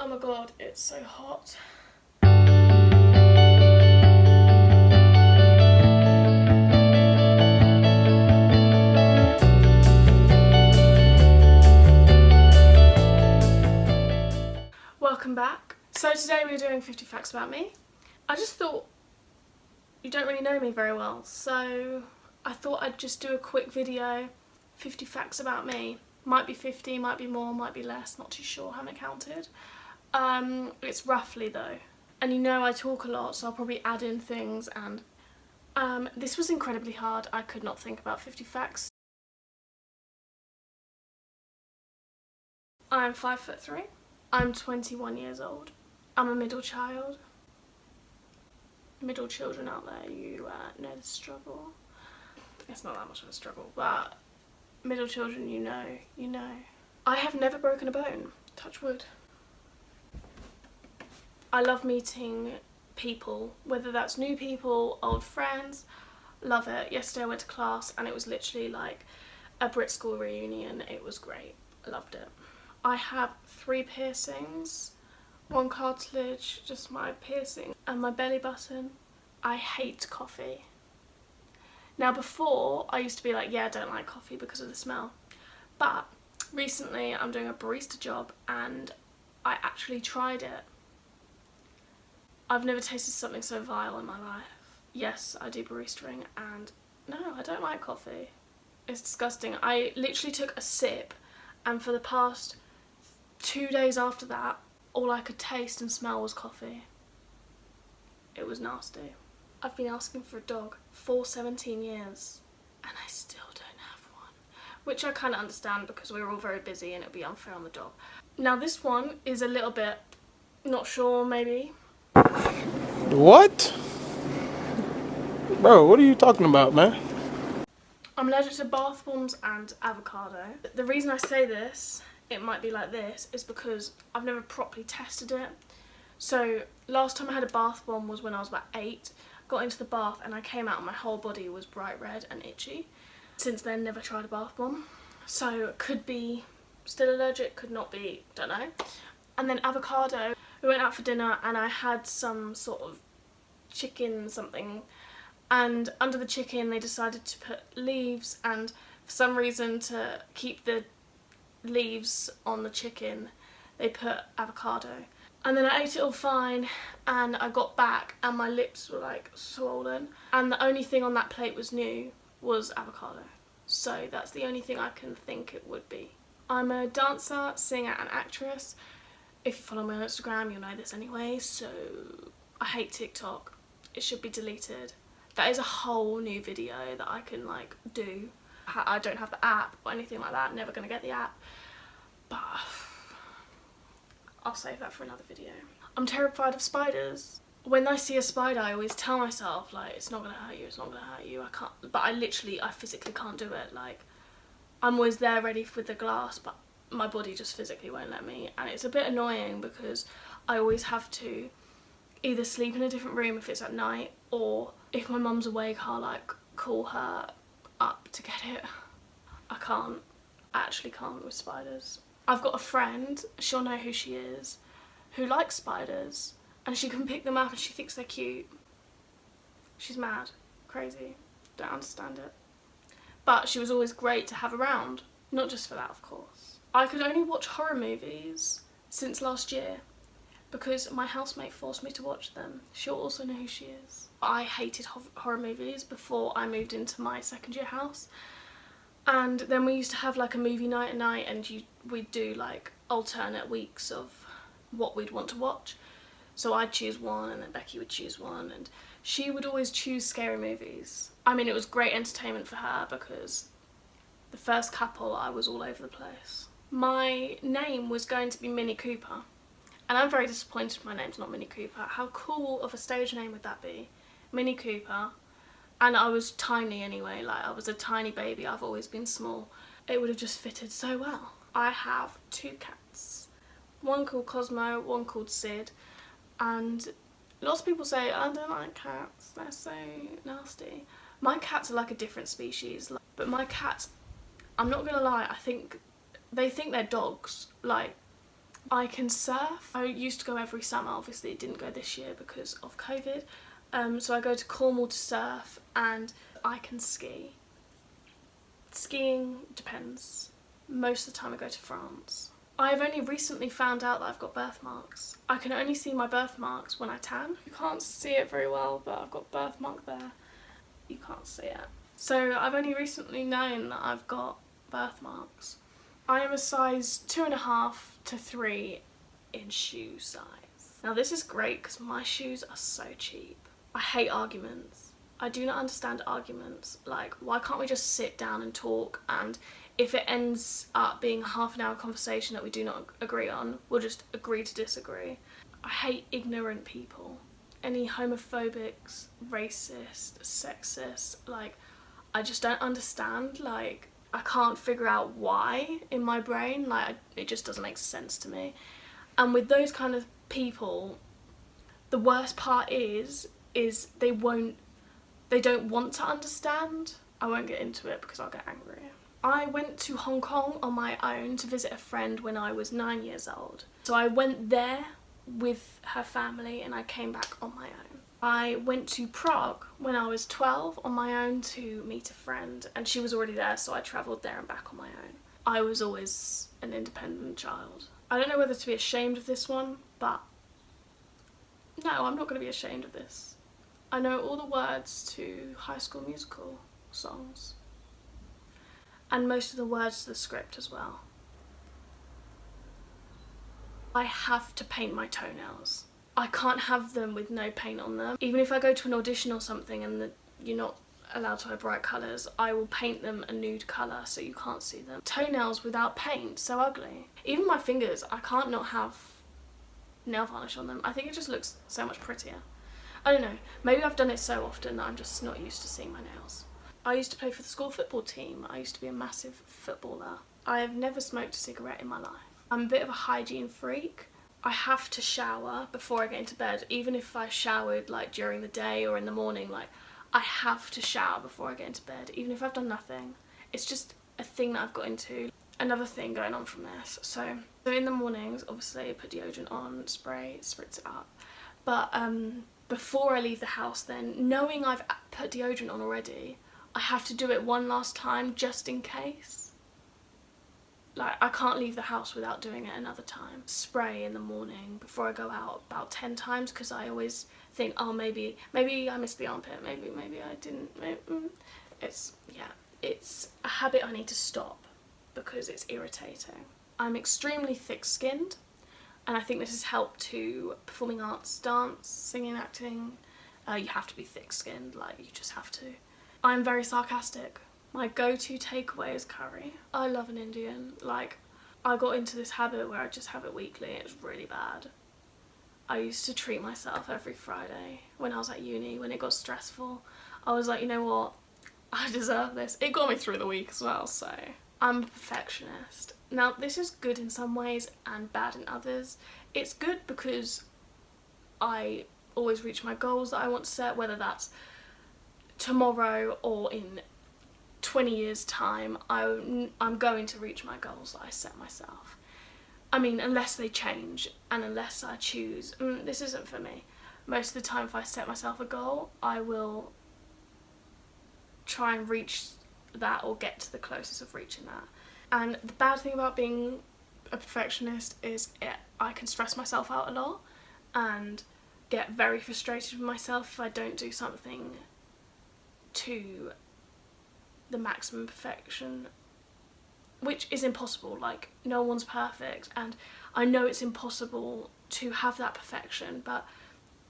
Oh my god, it's so hot. Welcome back. So today we're doing 50 facts about me. I just thought you don't really know me very well, so I thought I'd just do a quick video, 50 facts about me. Might be 50, might be more, might be less, not too sure, haven't counted. It's roughly though. And you know I talk a lot, so I'll probably add in things, and this was incredibly hard. I could not think about 50 facts. I'm 5'3". I'm 21 years old. I'm a middle child. Middle children out there, you know the struggle. It's not that much of a struggle, but middle children, you know. I have never broken a bone, touch wood. I love meeting people, whether that's new people, old friends, love it. Yesterday I went to class and it was literally like a Brit school reunion. It was great, I loved it. I have 3 piercings, 1 cartilage, just my piercing, and my belly button. I hate coffee. Now before, I used to be like, yeah, I don't like coffee because of the smell. But recently I'm doing a barista job and I actually tried it. I've never tasted something so vile in my life. Yes, I do baristering and no, I don't like coffee. It's disgusting. I literally took a sip and for the past 2 days after that, all I could taste and smell was coffee. It was nasty. I've been asking for a dog for 17 years and I still don't have one. Which I kind of understand because we're all very busy and it would be unfair on the dog. Now this one is a little bit, not sure maybe. What? Bro, what are you talking about, man? I'm allergic to bath bombs and avocado. The reason I say this, it might be like this, is because I've never properly tested it. So last time I had a bath bomb was when I was about 8. Got into the bath and I came out and my whole body was bright red and itchy. Since then, never tried a bath bomb. So could be still allergic, could not be, don't know. And then avocado, we went out for dinner and I had some sort of chicken something, and under the chicken they decided to put leaves, and for some reason to keep the leaves on the chicken they put avocado. And then I ate it all fine and I got back and my lips were like swollen and the only thing on that plate was new was avocado. So that's the only thing I can think it would be. I'm a dancer, singer and actress. If you follow me on Instagram you'll know this anyway, so I hate TikTok. It should be deleted. That is a whole new video that I can like do. I don't have the app or anything like that, never gonna get the app, but I'll save that for another video. I'm terrified of spiders. When I see a spider I always tell myself like it's not gonna hurt you, it's not gonna hurt you, I can't, but I physically can't do it. Like I'm always there ready with the glass but my body just physically won't let me, and it's a bit annoying because I always have to either sleep in a different room if it's at night, or if my mum's awake I'll like call her up to get it. I actually can't with spiders. I've got a friend, she'll know who she is, who likes spiders and she can pick them up and she thinks they're cute. She's mad, crazy, don't understand it. But she was always great to have around, not just for that of course. I could only watch horror movies since last year because my housemate forced me to watch them. She'll also know who she is. I hated horror movies before I moved into my second year house. And then we used to have like a movie night at night and we'd do like alternate weeks of what we'd want to watch. So I'd choose one and then Becky would choose one and she would always choose scary movies. I mean, it was great entertainment for her because the first couple I was all over the place. My name was going to be Minnie Cooper and I'm very disappointed my name's not Minnie Cooper. How cool of a stage name would that be? Minnie Cooper. And I was tiny anyway, like I was a tiny baby, I've always been small. It would have just fitted so well. I have 2 cats. One called Cosmo, one called Sid. And lots of people say, I don't like cats, they're so nasty. My cats are like a different species, but my cats, I'm not gonna lie, I think they think they're dogs. Like, I can surf. I used to go every summer. Obviously it didn't go this year because of COVID. So I go to Cornwall to surf, and I can ski. Skiing depends. Most of the time I go to France. I've only recently found out that I've got birthmarks. I can only see my birthmarks when I tan. You can't see it very well, but I've got birthmark there. You can't see it. So I've only recently known that I've got birthmarks. I am a size 2.5 to 3 in shoe size. Now this is great because my shoes are so cheap. I hate arguments. I do not understand arguments. Like, why can't we just sit down and talk, and if it ends up being a half an hour conversation that we do not agree on, we'll just agree to disagree. I hate ignorant people. Any homophobics, racist, sexist, like, I just don't understand. Like, I can't figure out why in my brain. Like, it just doesn't make sense to me. And with those kind of people, the worst part is they don't want to understand. I won't get into it because I'll get angry. I went to Hong Kong on my own to visit a friend when I was 9 years old. So I went there with her family and I came back on my own. I went to Prague when I was 12 on my own to meet a friend, and she was already there, so I travelled there and back on my own. I was always an independent child. I don't know whether to be ashamed of this one, but no, I'm not going to be ashamed of this. I know all the words to High School Musical songs, and most of the words to the script as well. I have to paint my toenails. I can't have them with no paint on them. Even if I go to an audition or something and you're not allowed to wear bright colours, I will paint them a nude colour so you can't see them. Toenails without paint, so ugly. Even my fingers, I can't not have nail varnish on them. I think it just looks so much prettier. I don't know, maybe I've done it so often that I'm just not used to seeing my nails. I used to play for the school football team. I used to be a massive footballer. I have never smoked a cigarette in my life. I'm a bit of a hygiene freak. I have to shower before I get into bed. Even if I showered like during the day or in the morning, like, I have to shower before I get into bed, even if I've done nothing. It's just a thing that I've got into. Another thing going on from this. So in the mornings, obviously I put deodorant on, spray, spritz it up. But before I leave the house then, knowing I've put deodorant on already, I have to do it one last time just in case. Like, I can't leave the house without doing it another time. Spray in the morning before I go out about 10 times because I always think, oh, maybe I missed the armpit, maybe I didn't. It's a habit I need to stop because it's irritating. I'm extremely thick-skinned, and I think this has helped to performing arts, dance, singing, acting. You have to be thick-skinned, like, you just have to. I'm very sarcastic. My go-to takeaway is curry. I love an Indian. Like, I got into this habit where I just have it weekly. It's really bad. I used to treat myself every Friday when I was at uni, when it got stressful. I was like, you know what? I deserve this. It got me through the week as well, so. I'm a perfectionist. Now, this is good in some ways and bad in others. It's good because I always reach my goals that I want to set, whether that's tomorrow or in 20 years time. I'm going to reach my goals that I set myself. I mean, unless they change and unless I choose, this isn't for me. Most of the time if I set myself a goal, I will try and reach that or get to the closest of reaching that. And the bad thing about being a perfectionist is I can stress myself out a lot and get very frustrated with myself if I don't do something to the maximum perfection, which is impossible. Like, no one's perfect, and I know it's impossible to have that perfection, but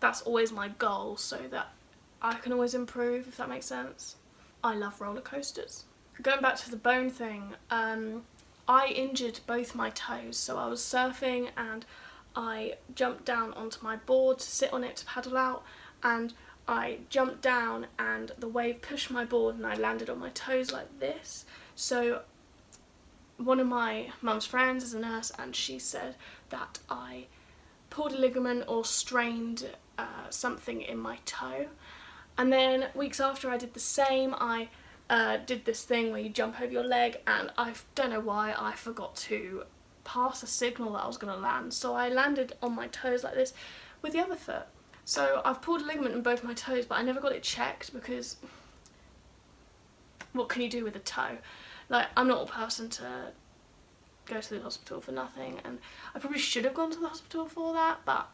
that's always my goal so that I can always improve, if that makes sense. I love roller coasters. Going back to the bone thing, I injured both my toes. So I was surfing and I jumped down onto my board to sit on it to paddle out, and I jumped down and the wave pushed my board and I landed on my toes like this. So one of my mum's friends is a nurse and she said that I pulled a ligament or strained something in my toe. And then weeks after I did the same, I did this thing where you jump over your leg, and I don't know why I forgot to pass a signal that I was going to land. So I landed on my toes like this with the other foot. So I've pulled a ligament in both my toes, but I never got it checked because what can you do with a toe? Like, I'm not a person to go to the hospital for nothing, and I probably should have gone to the hospital for that, but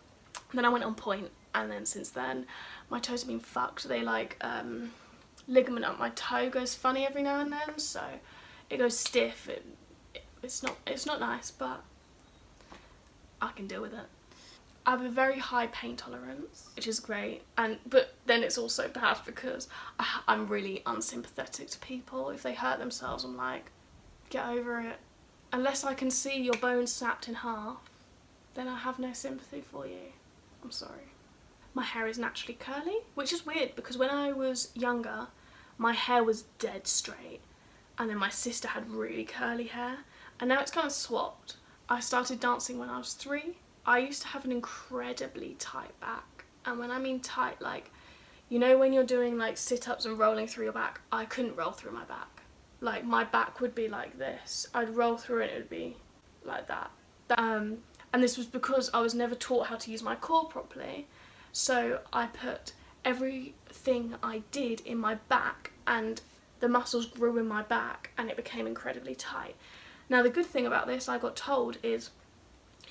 then I went on point, and then since then my toes have been fucked. They like ligament up my toe goes funny every now and then, so it goes stiff. It's not nice, but I can deal with it. I have a very high pain tolerance, which is great, but then it's also bad because I'm really unsympathetic to people. If they hurt themselves, I'm like, get over it. Unless I can see your bones snapped in half, then I have no sympathy for you. I'm sorry. My hair is naturally curly, which is weird because when I was younger, my hair was dead straight, and then my sister had really curly hair, and now it's kind of swapped. I started dancing when I was 3. I used to have an incredibly tight back, and when I mean tight, like, you know when you're doing like sit-ups and rolling through your back, I couldn't roll through my back. Like, my back would be like this. I'd roll through it, it would be like that. And this was because I was never taught how to use my core properly, so I put everything I did in my back, and the muscles grew in my back, and it became incredibly tight. Now the good thing about this, I got told, is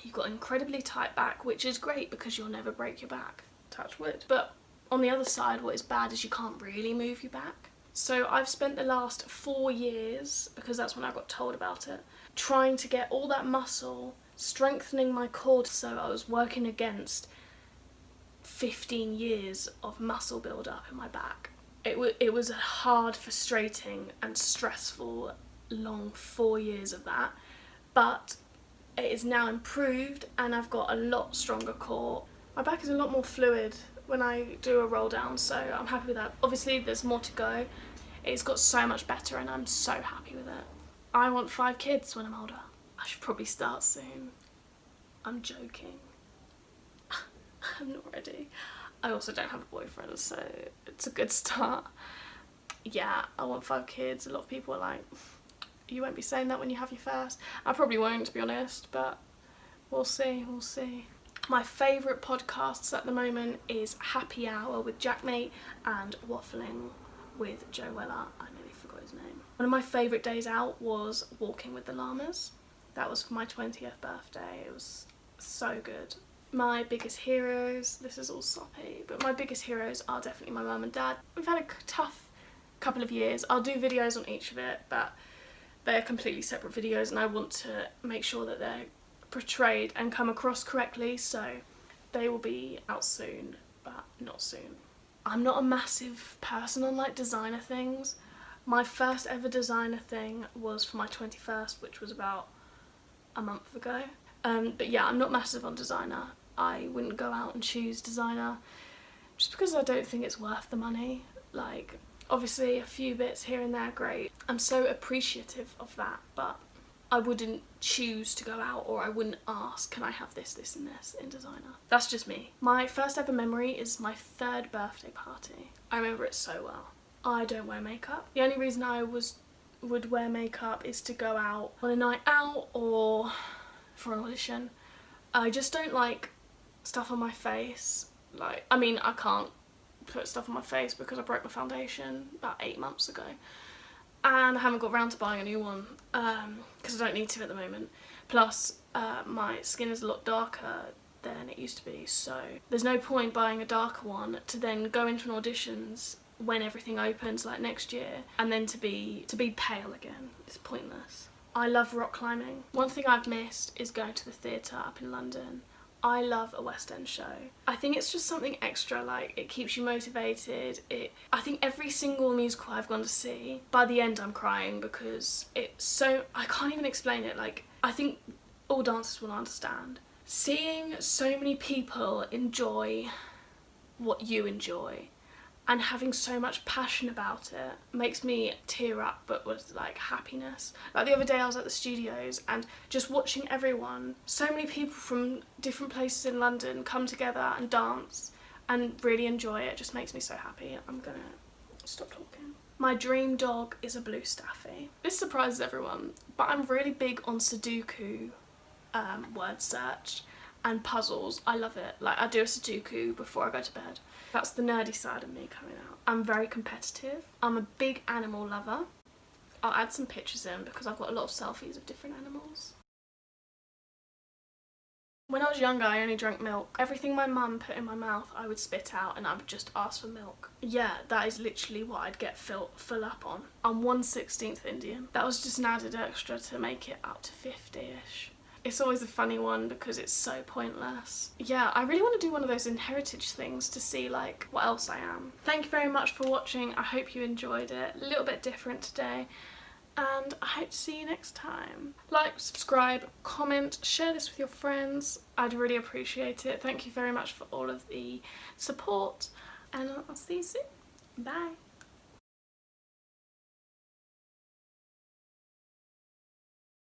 you've got incredibly tight back, which is great because you'll never break your back, touch wood. But on the other side, what is bad is you can't really move your back. So I've spent the last 4 years, because that's when I got told about it, trying to get all that muscle, strengthening my core. So I was working against 15 years of muscle build up in my back. It was a hard, frustrating and stressful long 4 years of that, but it is now improved and I've got a lot stronger core. My back is a lot more fluid when I do a roll down, so I'm happy with that. Obviously there's more to go. It's got so much better and I'm so happy with it. I want 5 kids when I'm older. I should probably start soon. I'm joking. I'm not ready. I also don't have a boyfriend, so it's a good start. Yeah, I want 5 kids. A lot of people are like, you won't be saying that when you have your first. I probably won't, to be honest, but we'll see, we'll see. My favourite podcasts at the moment is Happy Hour with Jackmate and Waffling with Joe Weller. I nearly forgot his name. One of my favourite days out was Walking with the Llamas. That was for my 20th birthday. It was so good. My biggest heroes, this is all soppy, but my biggest heroes are definitely my mum and dad. We've had a tough couple of years. I'll do videos on each of it, but they're completely separate videos and I want to make sure that they're portrayed and come across correctly, so they will be out soon, but not soon. I'm not a massive person on like designer things. My first ever designer thing was for my 21st, which was about a month ago. But yeah, I'm not massive on designer. I wouldn't go out and choose designer just because I don't think it's worth the money. Like, obviously a few bits here and there, great. I'm so appreciative of that, but I wouldn't choose to go out, or I wouldn't ask, can I have this, this and this in designer. That's just me. My first ever memory is my 3rd birthday party. I remember it so well. I don't wear makeup. The only reason I would wear makeup is to go out on a night out or for an audition. I just don't like stuff on my face. Like, I mean, I can't put stuff on my face because I broke my foundation about 8 months ago. And I haven't got round to buying a new one because I don't need to at the moment. Plus, my skin is a lot darker than it used to be, so there's no point buying a darker one to then go into an auditions when everything opens like next year and then to be pale again. It's pointless. I love rock climbing. One thing I've missed is going to the theatre up in London. I love a West End show. I think it's just something extra, like it keeps you motivated. I think every single musical I've gone to see, by the end I'm crying because it's so, I can't even explain it. Like, I think all dancers will understand. Seeing so many people enjoy what you enjoy and having so much passion about it makes me tear up, but with like happiness. Like the other day I was at the studios and just watching everyone, so many people from different places in London come together and dance and really enjoy it, just makes me so happy. I'm gonna stop talking. My dream dog is a blue staffy. This surprises everyone, but I'm really big on Sudoku word search, and puzzles. I love it. Like, I do a Sudoku before I go to bed. That's the nerdy side of me coming out. I'm very competitive. I'm a big animal lover. I'll add some pictures in because I've got a lot of selfies of different animals. When I was younger, I only drank milk. Everything my mum put in my mouth, I would spit out and I would just ask for milk. Yeah, that is literally what I'd get full up on. I'm 1/16 Indian. That was just an added extra to make it up to 50-ish. It's always a funny one because it's so pointless. Yeah, I really want to do one of those inheritage things to see like what else I am. Thank you very much for watching. I hope you enjoyed it. A little bit different today. And I hope to see you next time. Like, subscribe, comment, share this with your friends. I'd really appreciate it. Thank you very much for all of the support, and I'll see you soon. Bye.